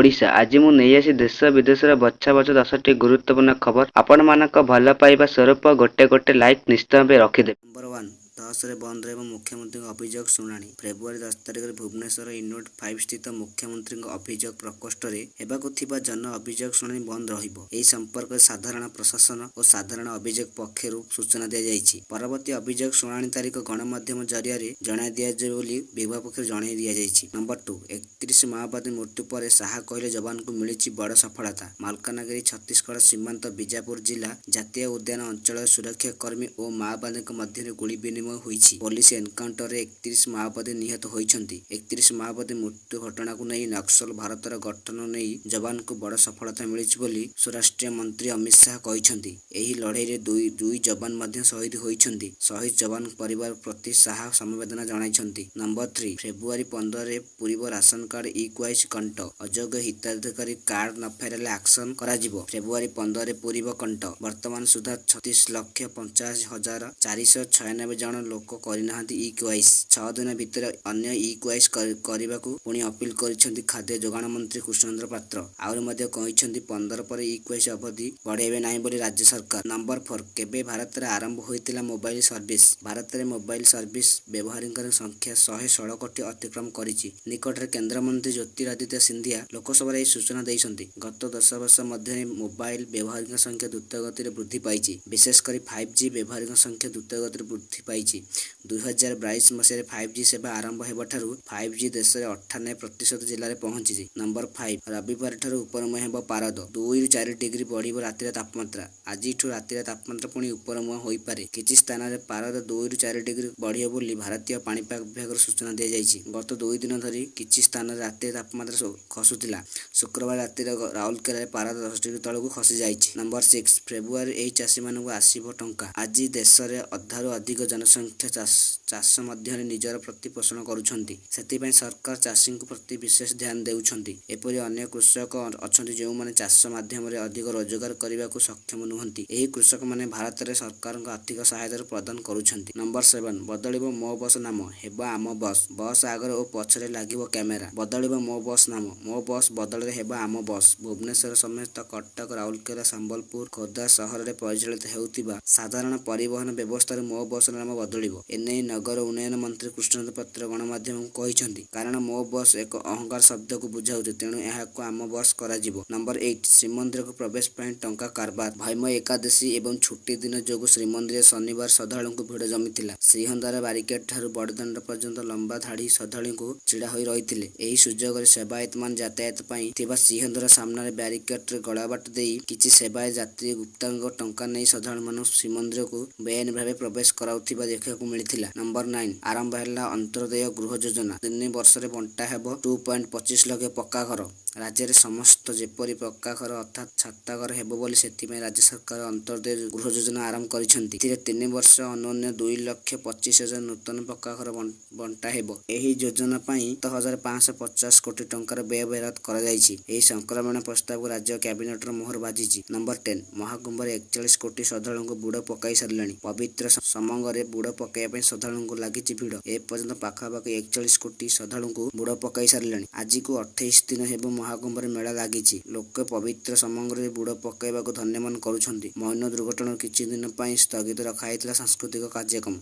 ओडिशा आज मु नहीं आसी देश विदेश बछा बछ 10टी गुरुत्वपूर्ण खबर आपण मानक भल पाइबा स्वरूप गोटे गोटे लाइक निश्चित भाव रखिदे। नंबर 1 10 रे बंद रहिबो मुख्यमंत्री अभियोग शुणाणी। फेब्रुआरी 10 तारिख में भुवनेश्वर यूनिट 5 स्थित मुख्यमंत्री अभियोग प्रकोष्ठ में हेबाकु थिबा जन अभियोग शुणाणी बंद रहिबो। एही संपर्क में साधारण प्रशासन और साधारण अभियोग पक्षरु सूचना दिया जायछि। परवर्ती अभियोग शुणाणी तारिख गणमाध्यम जरिया जणाई दिया जाय बोली विभाग पक्षर जणाई दिया जायछि। नंबर 2 31 माओवादी मृत्यु पर साहा कहले जवान को मिली बड़ सफलता। मालकानगिरी छत्तीसगढ़ सीमांत बीजापुर जिला जातीय उद्यान अंचल सुरक्षा कर्मी और माओवादी मध्य गुली विनिमय होईछि। पुलिस एनकाउंटर रे 31 माओवादी निहत होईछन्ति। 31 माओवादी मृत्यु घटना को नहीं नक्सल भारतर गठन नहीं जवान को बड़ सफलता मिलिछि बोली स्वराष्ट्र मंत्री अमित शाह कहिछन्ति। एही लड़ाई रे दुई जवान मध्य शहीद होईछन्ति। शहीद जवान परिवार प्रति शाह समवेदना जणाइछन्ति। नंबर 3 फेब्रुआरी 15 रे पूर्व राशन कार्ड इक्वाइस कंट अयोग्य हिताधिकारी कार्ड न फेरले एक्शन कराजिबो। फेब्रुआरी 15 रे पूर्व कंट वर्तमान सुधा 36,85,496 जन लोक करिनाहांती इक्वाइस। 6 दिन भितर अन्य इक्वाइस करबाकू पुणी अपील करिसेंती खाद्य जोगाण मंत्री कृष्णचंद्र पात्र। आउरी मध्ये कहिसेंती 15 पर इक्वाइस अवधि बढ़ाइबे नाही बोली राज्य सरकार। नंबर 4 केबे भारत रे आरंभ होइतिला मोबाइल सर्विस। भारत रे मोबाइल सर्विस व्यवहारिक संख्या 116 कोटी अतिक्रम करिछि। निकट रे केंद्र मंत्री ज्योतिरादित्य सिंधिया लोकसभा रे सूचना दैछन्ति। गत 10 वर्ष मध्य मोबाइल व्यवहारिक संख्या द्रुत गति रे वृद्धि पाइछि। विशेषकर 5G व्यवहारिक संख्या द्रुत गति रे वृद्धि पाइछि। 2022 मसीह 5G सेवा आरंभ हेबाठारु 5G देश रे 98% जिल्ला रे पहुंची। नंबर 5 रविवार ठारु उपरमुह हेबो पारद 2 ରୁ 4 डिग्री बढ़िबो राति तापमात्रा। आज राति तापमात्रा पुणी उपरमुह होई पारे। किछि स्थान रे पारद 2 ରୁ 4 डिग्री बढ़िबो बोली भारतीय पाणीपाग विभाग सूचना दिया जायछि। गत 2 दिन धरि किछि स्थान रे राति तापमात्रा खसुतिला। शुक्रवार राति राउरकेला रे पारद 10 डिग्री तळकु खसी जायछि। नंबर 6 फेब्रुआरी एही चाषी मानकु आसीबो टंका। आज देश रे अधारु अधिक जनसंख्या चाष मध्य निजर प्रतिपोषण करुछन्ति। सेतिपय सरकार चाषी प्रति विशेष ध्यान देउछन्ति। एपरि अन्य कृषक अछन्ति जो माने चाष माध्यम रे अधिक रोजगार करबाकू सक्षम नुहंती। एही कृषक माने भारत रे सरकार आर्थिक सहायता प्रदान करुछन्ति। नंबर 7 बदलिबो मो बस नाम हेबा आम बस। बस आगर और पछरे लागिबो कैमेरा। बदलिबो मो बस नाम मो बस बदल रे हेबा आम बस। भुवनेश्वर समेत कटक राउरकेला संबलपुर खोर्धा सहर रे परिचालित हेउतिबा साधारण परिवहन व्यवस्था रे मो बस नाम बदलिबो। एने नगर उन्नयन मंत्री कृष्णचंद्र पात्र गणमाध्यम कहिछन्ति। कारण मो बस एक अहंकार शब्द को बुझाउछ तेणु एहाको आम बस कराजिबो। नंबर 8 श्रीमंदिर को प्रवेश पाई टंका कारबार। भैमय एकादशी एवं छुट्टी दिन जोगु श्रीमंदिर शनिवार श्रद्धालु को भिड़ जमिथिला। श्रीहंदार बारिकेड ठारू बड़दाण्ड पर्यंत लंबा धाड़ी श्रद्धालु को छिड़ा होई रहिथिले। एही सुजोग रे सेवायत मान यातायात पाई थिबा श्रीहंदार सामना रे बैरिकेड रे गड़ाबाट देई किछि सेवायत यात्री गुप्तांग टंका नै श्रद्धालु मान श्रीमंदिर को बेआईन भावे प्रवेश कराउथिबा देखिବାକୁ मिलिथिला। नंबर 9 आरंभ ହେଲା अंत्योदय गृह योजना। 3 वर्ष रे बंटा हेबो 2.25 लाख पक्का घर। राज्य रे समस्त जेपरि पक्का घर अर्थात छाता घर हेबो बोली सेतिमे राज्य सरकार अंत्योदय गृह योजना आरंभ करिसेंति। 3 वर्ष अन्य 2,25,000 नूतन पक्का घर बंटा हेबो। एही योजना पई 7,550 कोटी टंकार व्यय बराद करा जायछि। एही संक्रमण प्रस्ताव को राज्य कैबिनेट रो मोहर बाजिछि। नंबर 10 महाकुंभ रे 41 कोटी श्रद्धालु को बुड़ पकाई सारलाणी। पवित्र समंगरे बुड़ पकाइबा पई श्रद्धालु को लागिछि भिड़। ए पर्यंत पाखापाखि 41 कोटी श्रद्धालु को बुड़ पकाई सारलाणी। आज को 28 दिन हेबो महाकुंभ रे मेला लागिछि। लोक पवित्र समंगरे बुड़ पकाइबा को धन्यवाद करुछन्ति। मौन दुर्घटना किछि दिन पई स्थगित रखा हेतला सांस्कृतिक कार्यक्रम।